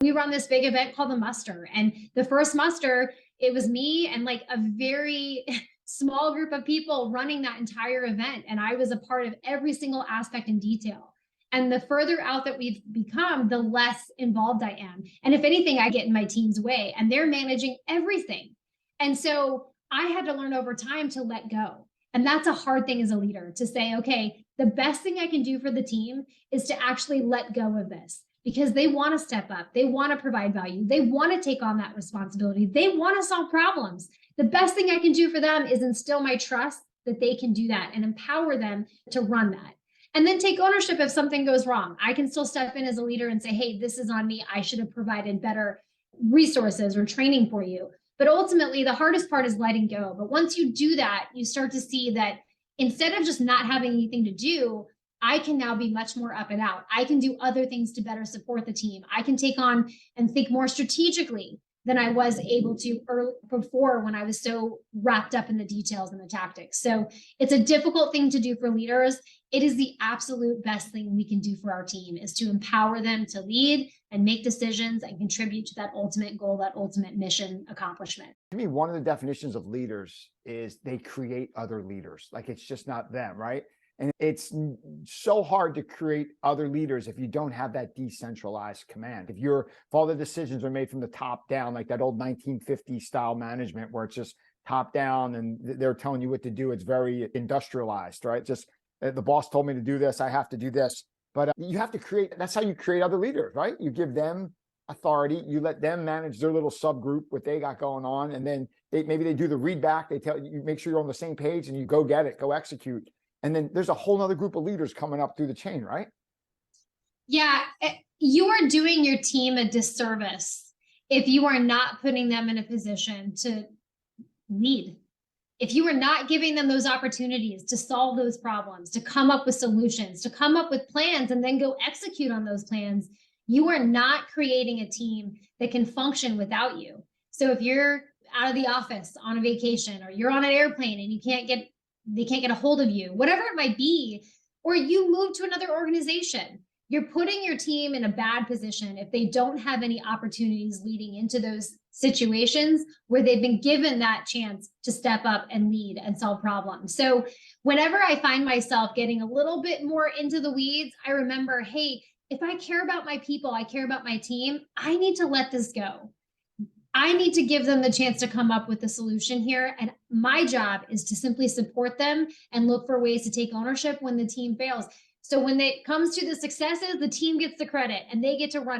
We run this big event called the muster. And the first muster, it was me and like a very small group of people running that entire event. And I was a part of every single aspect and detail. And the further out that we've become, the less involved I am. And if anything, I get in my team's way and they're managing everything. And so I had to learn over time to let go. And that's a hard thing as a leader, to say, okay, the best thing I can do for the team is to actually let go of this, because they want to step up. They want to provide value. They want to take on that responsibility. They want to solve problems. The best thing I can do for them is instill my trust that they can do that and empower them to run that. And then take ownership if something goes wrong. I can still step in as a leader and say, hey, this is on me. I should have provided better resources or training for you. But ultimately, the hardest part is letting go. But once you do that, you start to see that instead of just not having anything to do, I can now be much more up and out. I can do other things to better support the team. I can take on and think more strategically than I was able to before, when I was so wrapped up in the details and the tactics. So it's a difficult thing to do for leaders. It is the absolute best thing we can do for our team, is to empower them to lead and make decisions and contribute to that ultimate goal, that ultimate mission accomplishment. To me, one of the definitions of leaders is they create other leaders. Like, it's just not them, right? And it's so hard to create other leaders if you don't have that decentralized command. If all the decisions are made from the top down, like that old 1950s style management where it's just top down and they're telling you what to do, it's very industrialized, right? Just the boss told me to do this, I have to do this. But you have to create, that's how you create other leaders, right? You give them authority, you let them manage their little subgroup, what they got going on. And then maybe they do the read back, they tell you, make sure you're on the same page and you go get it, go execute. And then there's a whole nother group of leaders coming up through the chain, right? Yeah, you are doing your team a disservice if you are not putting them in a position to lead. If you are not giving them those opportunities to solve those problems, to come up with solutions, to come up with plans and then go execute on those plans, you are not creating a team that can function without you. So if you're out of the office on a vacation, or you're on an airplane and they can't get a hold of you, whatever it might be, or you move to another organization, you're putting your team in a bad position if they don't have any opportunities leading into those situations where they've been given that chance to step up and lead and solve problems. So whenever I find myself getting a little bit more into the weeds, I remember, hey, if I care about my people, I care about my team, I need to let this go. I need to give them the chance to come up with a solution here. And my job is to simply support them and look for ways to take ownership when the team fails. So when it comes to the successes, the team gets the credit and they get to run